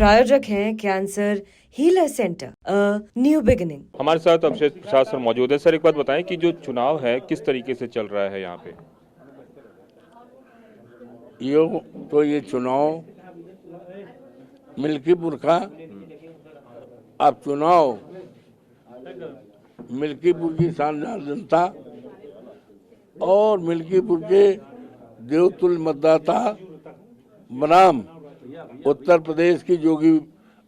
प्रायोजक हैं cancer healer centre, a new beginning. हमारे साथ अभिषेक प्रसाद सर मौजूद है। सर, एक बात बताएं कि जो चुनाव है किस तरीके से चल रहा है यहाँ पे? ये चुनाव मिल्कीपुर का, अब चुनाव मिल्कीपुर की शानदार जनता और मिल्कीपुर के देवतुल्य मतदाता बनाम उत्तर प्रदेश की योगी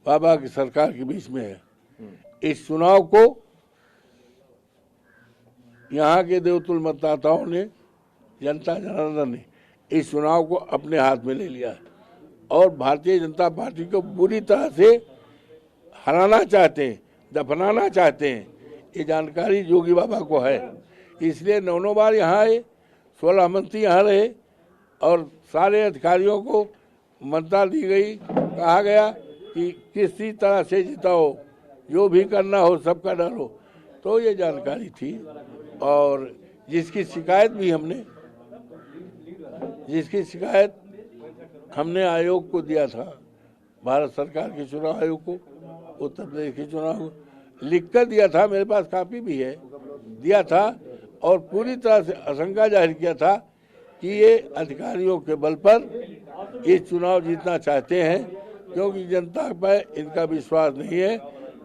बाबा की सरकार के बीच में है। इस चुनाव को यहाँ के देवतुल्य मतदाताओं ने, जनता जनार्दन ने इस चुनाव को अपने हाथ में ले लिया है और भारतीय जनता पार्टी को बुरी तरह से हराना चाहते हैं, दफनाना चाहते हैं। ये जानकारी योगी बाबा को है, इसलिए 9 बार यहाँ आए, 16 मंत्री यहाँ रहे और सारे अधिकारियों को मंत्रणा दी गई, कहा गया कि किसी तरह से जिताओ, जो भी करना हो सबका डर हो। तो ये जानकारी थी और जिसकी शिकायत हमने आयोग को दिया था, भारत सरकार के चुनाव आयोग को, उत्तर प्रदेश के चुनाव को लिख कर दिया था, मेरे पास कापी भी है, दिया था और पूरी तरह से आशंका जाहिर किया था कि ये अधिकारियों के बल पर ये चुनाव जीतना चाहते हैं, क्योंकि जनता पर इनका विश्वास नहीं है,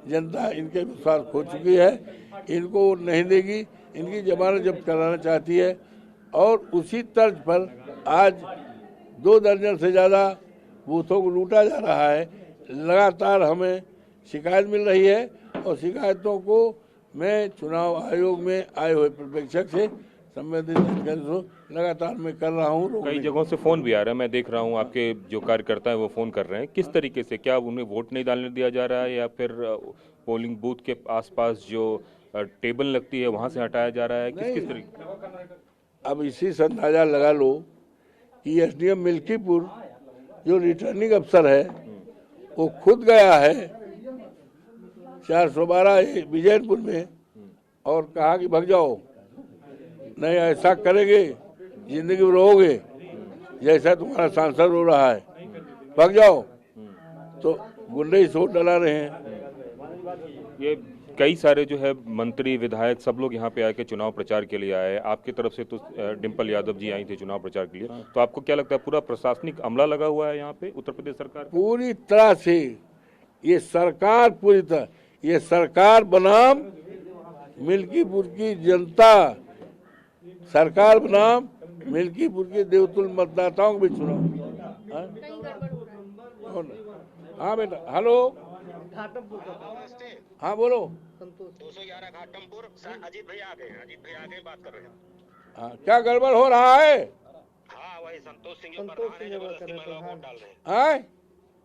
जनता इनके विश्वास खो चुकी है, इनको नहीं देगी, इनकी जमानत जब्त कराना चाहती है। और उसी तर्ज पर आज 2 दर्जन से ज़्यादा बूथों को लूटा जा रहा है। लगातार हमें शिकायत मिल रही है और शिकायतों को मैं चुनाव आयोग में आए हुए पर्यवेक्षक से संबंधित अधिकारी लगातार मैं कर रहा हूँ। कई जगहों से फोन भी आ रहा है, मैं देख रहा हूँ आपके जो कार्यकर्ता है वो फोन कर रहे हैं। किस तरीके से, क्या उन्हें वोट नहीं डालने दिया जा रहा है या फिर पोलिंग बूथ के आसपास जो टेबल लगती है वहां से हटाया जा रहा है? किस तरीके? अब इसी से अंदाजा लगा लो कि एसडीएम मिल्कीपुर जो रिटर्निंग अफसर है वो खुद गया है 412 विजयपुर में और कहा कि भाग जाओ, नहीं ऐसा करेंगे जिंदगी में रहोगे जैसा तुम्हारा सांसद हो रहा है, भाग जाओ। तो गुंडे ही सोच डला रहे हैं। ये कई सारे जो है मंत्री, विधायक सब लोग यहाँ पे आके चुनाव प्रचार के लिए आए। आपकी तरफ से तो डिम्पल यादव जी आई थी चुनाव प्रचार के लिए, तो आपको क्या लगता है पूरा प्रशासनिक अमला लगा हुआ है यहाँ पे उत्तर प्रदेश सरकार? पूरी तरह से ये सरकार, पूरी तरह ये सरकार बनाम मिल्कीपुर की जनता, सरकार बनाम मिल्कीपुर के देवतुल्य मतदाताओं को भी चुनाव। हाँ बेटा, हेलो, हाँ बोलो। 211 घाटमपुर, अजीत भैया आ गए, बात कर रहे हैं। हाँ, क्या गड़बड़ हो रहा है? हाँ, वही संतोष सिंह जो प्रधान है जबरदस्ती महिलाओं को वोट डाल रहे हैं। हाँ?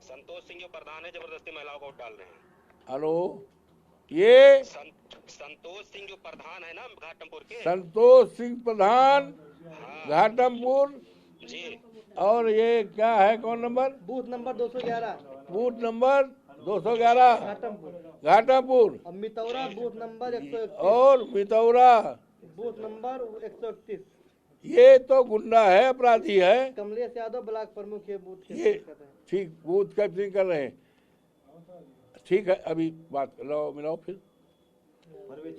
संतोष सिंह जो प्रधान है जबरदस्ती महिलाओं को वोट डाल रहे हैं। हेलो, ये संतोष सिंह जो प्रधान है ना घाटमपुर के, संतोष सिंह प्रधान, हाँ, घाटमपुर जी। और ये क्या है, कौन number? Booth number 211, booth number 211 Ghatampur, और मितौरा बूथ नंबर 131 और मितौरा बूथ नंबर 131। ये तो गुंडा है, अपराधी है। कमलेश यादव ब्लॉक प्रमुख है बूथ के। ये ठीक बूथ कैप्चरिंग कर रहे हैं। ठीक है, अभी बात मिलाओ फिर।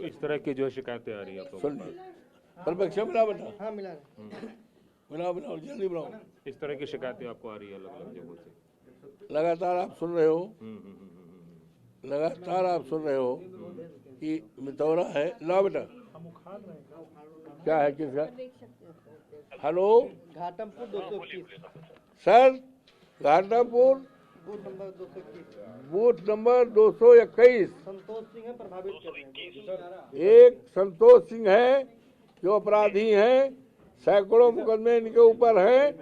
इस तरह की जो है शिकायतें आ रही है आपको? सुन पर्यवेक्षक मिला बेटा, हाँ मिला। मिलाओ जल्दी मिलाओ। इस तरह की शिकायतें आपको आ रही है अलग अलग जगहों से? लगातार आप सुन रहे हो, लगातार आप सुन रहे हो कि मितौरा है। लाओ बेटा, क्या है, किसका? Hello, Ghatampur 221 sir, Ghatampur booth number 221 Santosh Singh है, प्रभावित कर रहे हैं। एक संतोष सिंह है जो अपराधी हैं, सैकड़ों मुकदमे इनके ऊपर हैं,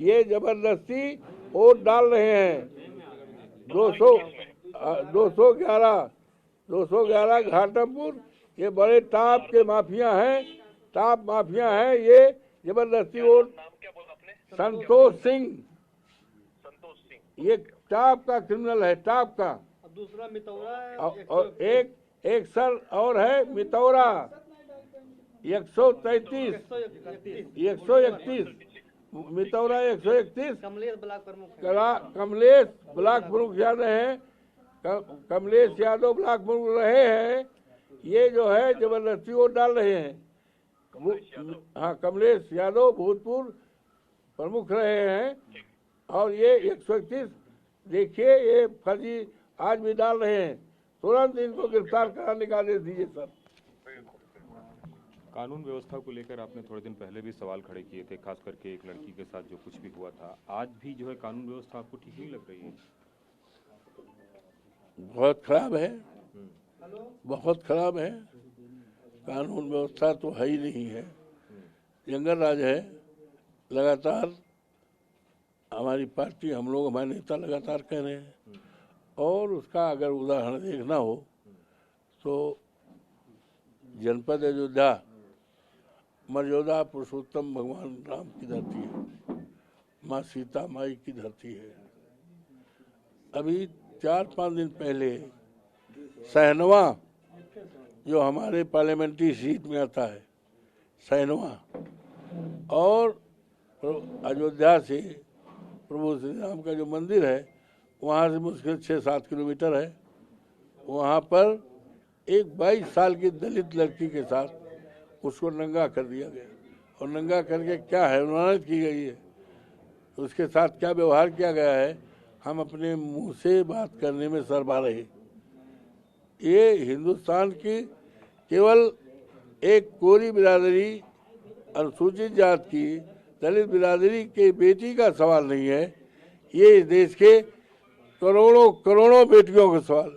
ये जबरदस्ती वोट डाल रहे हैं। 211 घाटमपुर, ये बड़े टाप के माफिया हैं, टाप माफिया हैं, ये जबरदस्ती वोट। संतोष सिंह, ये टाप का क्रिमिनल है, टाप का। अब दूसरा मितौरा है, और एक सर और है मितौरा 131 मितौरा 131, कमलेश ब्लॉक प्रमुख है। कमलेश ब्लॉक प्रमुख यादव हैं, कमलेश यादव ब्लॉक प्रमुख रहे हैं। ये जो है जबरदस्ती वोट डाल रहे हैं। हाँ, कमलेश यादव भूतपूर्व प्रमुख रहे हैं और ये 131 देखिए ये फर्जी आज भी डाल रहे हैं। तुरंत इनको गिरफ्तार कराने का आदेश दीजिए सर। कानून व्यवस्था को लेकर आपने थोड़े दिन पहले भी सवाल खड़े किए थे, खास करके एक लड़की के साथ जो कुछ भी हुआ था। आज भी जो है कानून व्यवस्था आपको ठीक नहीं लग रही है? बहुत खराब है, बहुत खराब है। कानून व्यवस्था तो है ही नहीं है, जंगल राज है। लगातार हमारी पार्टी, हम लोग, हमारे नेता लगातार कह रहे हैं। और उसका अगर उदाहरण देखना हो तो जनपद अयोध्या मर्यादा पुरुषोत्तम भगवान राम की धरती है, माँ सीता माई की धरती है। अभी 4-5 दिन पहले सहनवा जो हमारे पार्लियामेंट्री सीट में आता है, सहनवा, और अयोध्या से प्रभु श्री राम का जो मंदिर है वहाँ से मुश्किल 6-7 किलोमीटर है। वहाँ पर एक 22 साल की दलित लड़की के साथ उसको नंगा कर दिया गया। और नंगा करके क्या हैवानियत की गई है, उसके साथ क्या व्यवहार किया गया है, हम अपने मुंह से बात करने में शर्मा रहे। ये हिंदुस्तान की केवल एक कोरी बिरादरी, अनुसूचित जात की दलित बिरादरी के बेटी का सवाल नहीं है, ये इस देश के करोड़ों करोड़ों बेटियों का सवाल।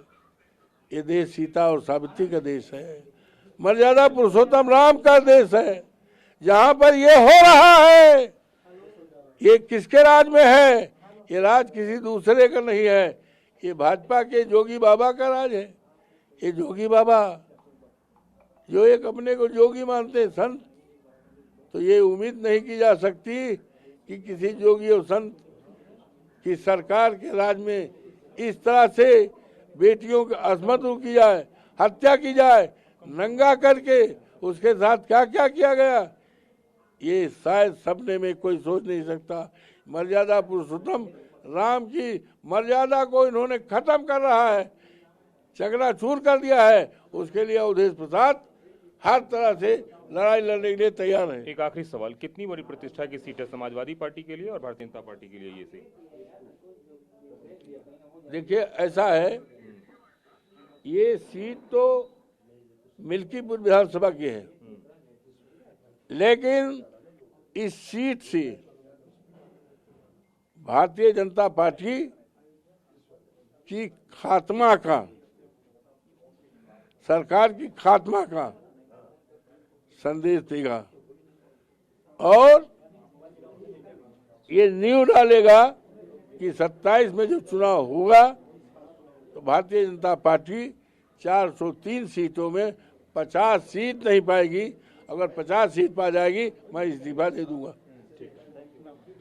ये देश सीता और सावित्री का देश है, मर्यादा पुरुषोत्तम राम का देश है। जहाँ पर ये हो रहा है, ये किसके राज में है? ये राज किसी दूसरे का नहीं है, ये भाजपा के जोगी बाबा का राज है। ये जोगी बाबा जो एक अपने को जोगी मानते हैं, संत, तो ये उम्मीद नहीं की जा सकती कि किसी जोगी और संत की सरकार के राज में इस तरह से बेटियों की असमत की जाए, हत्या की जाए, नंगा करके उसके साथ क्या क्या किया गया, ये शायद सपने में कोई सोच नहीं सकता। मर्यादा पुरुषोत्तम राम की मर्यादा को इन्होंने खत्म कर रहा है, चकनाचूर कर दिया है। उसके लिए अवधेश प्रसाद हर तरह से लड़ाई लड़ने के लिए तैयार है। एक आखिरी सवाल, कितनी बड़ी प्रतिष्ठा की सीट है समाजवादी पार्टी के लिए और भारतीय जनता पार्टी के लिए ये सीट? देखिए ऐसा है, ये सीट तो मिल्कीपुर विधानसभा की है, लेकिन इस सीट से भारतीय जनता पार्टी की खात्मा का, सरकार की खात्मा का संदेश देगा और ये नींव डालेगा कि 27 में जो चुनाव होगा तो भारतीय जनता पार्टी 403 सीटों में 50 सीट नहीं पाएगी। अगर 50 सीट पा जाएगी मैं इस्तीफा दे दूंगा।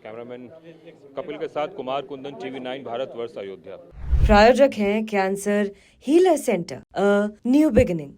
कैमरामैन कपिल के साथ कुमार कुंदन, TV9 भारतवर्ष, अयोध्या। प्रायोजक हैं cancer healer centre, a new beginning.